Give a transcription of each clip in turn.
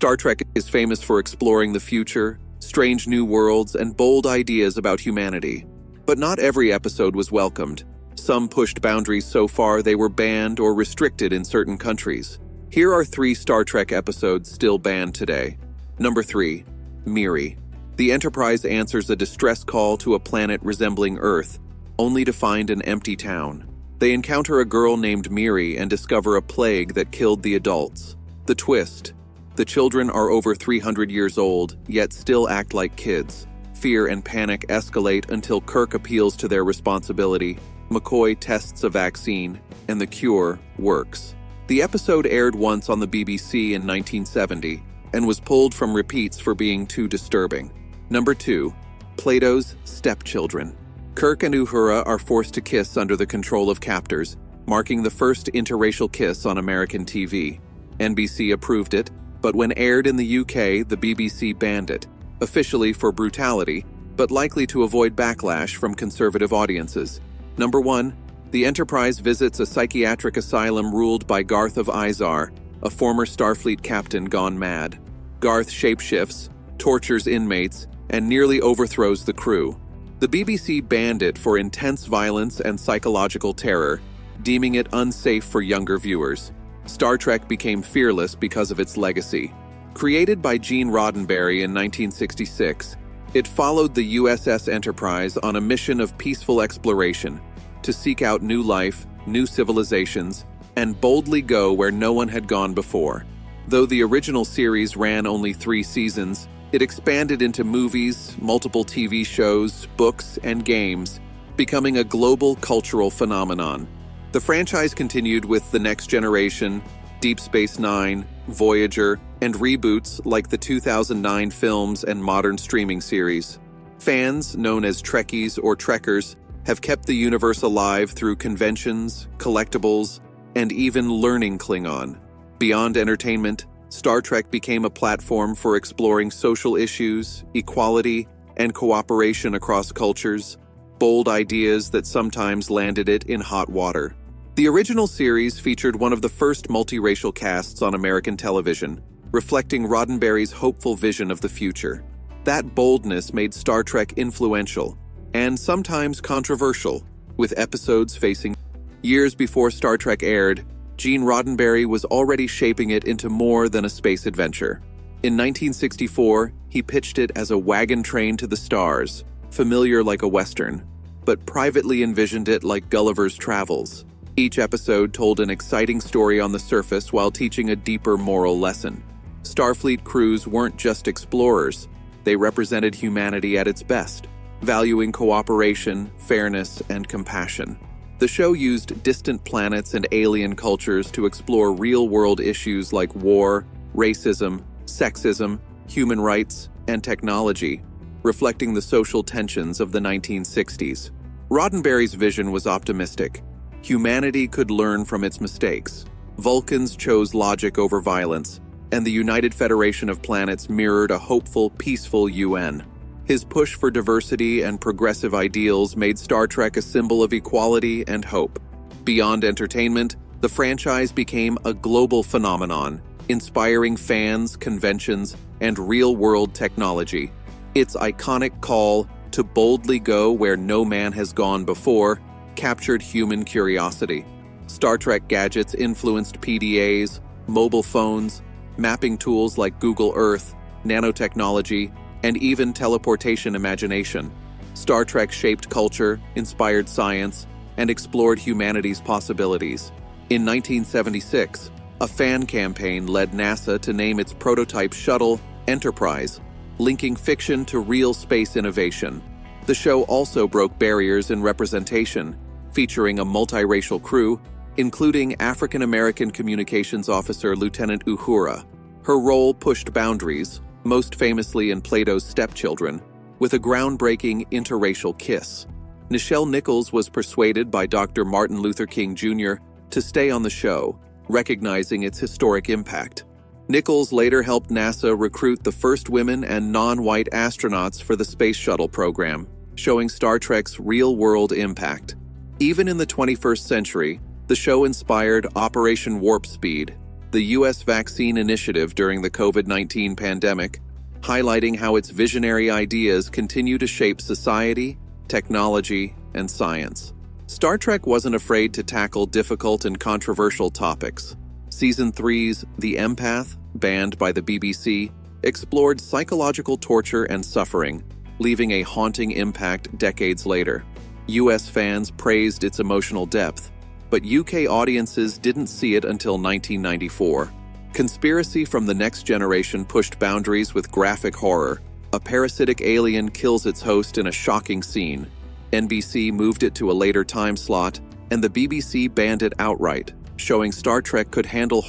Star Trek is famous for exploring the future, strange new worlds, and bold ideas about humanity. But not every episode was welcomed. Some pushed boundaries so far they were banned or restricted in certain countries. Here are 3 Star Trek episodes still banned today. Number 3. Miri. The Enterprise answers a distress call to a planet resembling Earth, only to find an empty town. They encounter a girl named Miri and discover a plague that killed the adults. The twist: the children are over 300 years old, yet still act like kids. Fear and panic escalate until Kirk appeals to their responsibility. McCoy tests a vaccine, and the cure works. The episode aired once on the BBC in 1970 and was pulled from repeats for being too disturbing. Number 2. Plato's Stepchildren. Kirk and Uhura are forced to kiss under the control of captors, marking the first interracial kiss on American TV. NBC approved it, but when aired in the UK, the BBC banned it, officially for brutality, but likely to avoid backlash from conservative audiences. Number 1. The Enterprise visits a psychiatric asylum ruled by Garth of Izar, a former Starfleet captain gone mad. Garth shapeshifts, tortures inmates, and nearly overthrows the crew. The BBC banned it for intense violence and psychological terror, deeming it unsafe for younger viewers. Star Trek became fearless because of its legacy. Created by Gene Roddenberry in 1966, it followed the USS Enterprise on a mission of peaceful exploration to seek out new life, new civilizations, and boldly go where no one had gone before. Though the original series ran only 3 seasons, it expanded into movies, multiple TV shows, books, and games, becoming a global cultural phenomenon. The franchise continued with The Next Generation, Deep Space Nine, Voyager, and reboots like the 2009 films and modern streaming series. Fans, known as Trekkies or Trekkers, have kept the universe alive through conventions, collectibles, and even learning Klingon. Beyond entertainment, Star Trek became a platform for exploring social issues, equality, and cooperation across cultures, bold ideas that sometimes landed it in hot water. The original series featured one of the first multiracial casts on American television, reflecting Roddenberry's hopeful vision of the future. That boldness made Star Trek influential, and sometimes controversial, with episodes facing. Years before Star Trek aired, Gene Roddenberry was already shaping it into more than a space adventure. In 1964, he pitched it as a wagon train to the stars, familiar like a Western, but privately envisioned it like Gulliver's Travels. Each episode told an exciting story on the surface while teaching a deeper moral lesson. Starfleet crews weren't just explorers, they represented humanity at its best, valuing cooperation, fairness, and compassion. The show used distant planets and alien cultures to explore real-world issues like war, racism, sexism, human rights, and technology, reflecting the social tensions of the 1960s. Roddenberry's vision was optimistic. Humanity could learn from its mistakes. Vulcans chose logic over violence, and the United Federation of Planets mirrored a hopeful, peaceful UN. His push for diversity and progressive ideals made Star Trek a symbol of equality and hope. Beyond entertainment, the franchise became a global phenomenon, inspiring fans, conventions, and real-world technology. Its iconic call to boldly go where no man has gone before captured human curiosity. Star Trek gadgets influenced PDAs, mobile phones, mapping tools like Google Earth, nanotechnology, and even teleportation imagination. Star Trek shaped culture, inspired science, and explored humanity's possibilities. In 1976, a fan campaign led NASA to name its prototype shuttle Enterprise, linking fiction to real space innovation. The show also broke barriers in representation, featuring a multiracial crew, including African-American communications officer Lieutenant Uhura. Her role pushed boundaries, most famously in Plato's Stepchildren, with a groundbreaking interracial kiss. Nichelle Nichols was persuaded by Dr. Martin Luther King Jr. to stay on the show, recognizing its historic impact. Nichols later helped NASA recruit the first women and non-white astronauts for the Space Shuttle program, showing Star Trek's real-world impact. Even in the 21st century, the show inspired Operation Warp Speed, the U.S. vaccine initiative during the COVID-19 pandemic, highlighting how its visionary ideas continue to shape society, technology, and science. Star Trek wasn't afraid to tackle difficult and controversial topics. Season 3's The Empath, banned by the BBC, explored psychological torture and suffering, leaving a haunting impact decades later. US fans praised its emotional depth, but UK audiences didn't see it until 1994. Conspiracy from the Next Generation pushed boundaries with graphic horror. A parasitic alien kills its host in a shocking scene. NBC moved it to a later time slot, and the BBC banned it outright, showing Star Trek could handle.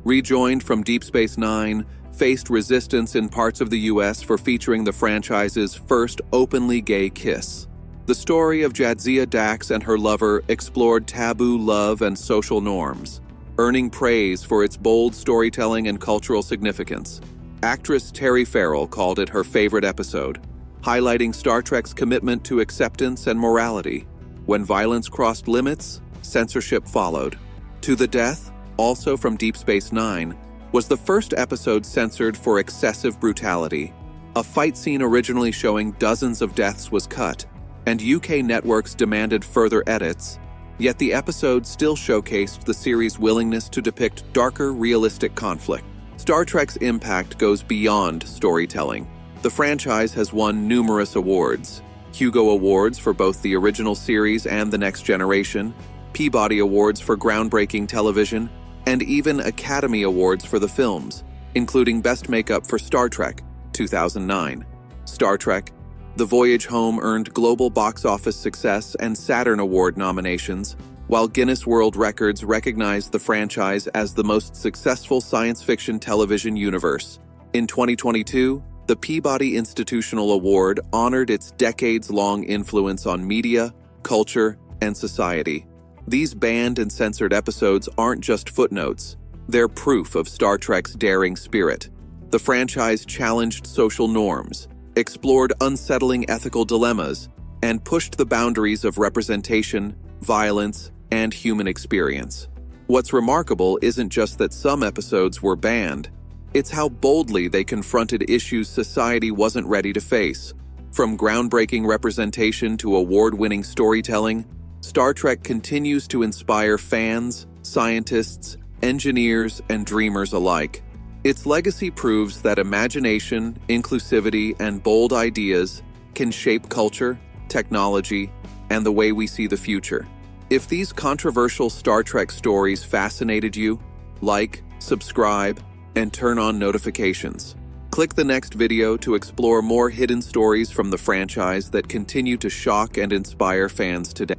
Rejoined from Deep Space Nine, faced resistance in parts of the US for featuring the franchise's first openly gay kiss. The story of Jadzia Dax and her lover explored taboo love and social norms, earning praise for its bold storytelling and cultural significance. Actress Terry Farrell called it her favorite episode, highlighting Star Trek's commitment to acceptance and morality. When violence crossed limits, censorship followed. To the Death, also from Deep Space Nine, was the first episode censored for excessive brutality. A fight scene originally showing dozens of deaths was cut, and UK networks demanded further edits, yet the episode still showcased the series' willingness to depict darker, realistic conflict. Star Trek's impact goes beyond storytelling. The franchise has won numerous awards: Hugo Awards for both the original series and The Next Generation, Peabody Awards for groundbreaking television, and even Academy Awards for the films, including Best Makeup for Star Trek, 2009. Star Trek: The Voyage Home earned global box office success and Saturn Award nominations, while Guinness World Records recognized the franchise as the most successful science fiction television universe. In 2022, the Peabody Institutional Award honored its decades-long influence on media, culture, and society. These banned and censored episodes aren't just footnotes, they're proof of Star Trek's daring spirit. The franchise challenged social norms, explored unsettling ethical dilemmas, and pushed the boundaries of representation, violence, and human experience. What's remarkable isn't just that some episodes were banned, it's how boldly they confronted issues society wasn't ready to face. From groundbreaking representation to award-winning storytelling, Star Trek continues to inspire fans, scientists, engineers, and dreamers alike. Its legacy proves that imagination, inclusivity, and bold ideas can shape culture, technology, and the way we see the future. If these controversial Star Trek stories fascinated you, like, subscribe, and turn on notifications. Click the next video to explore more hidden stories from the franchise that continue to shock and inspire fans today.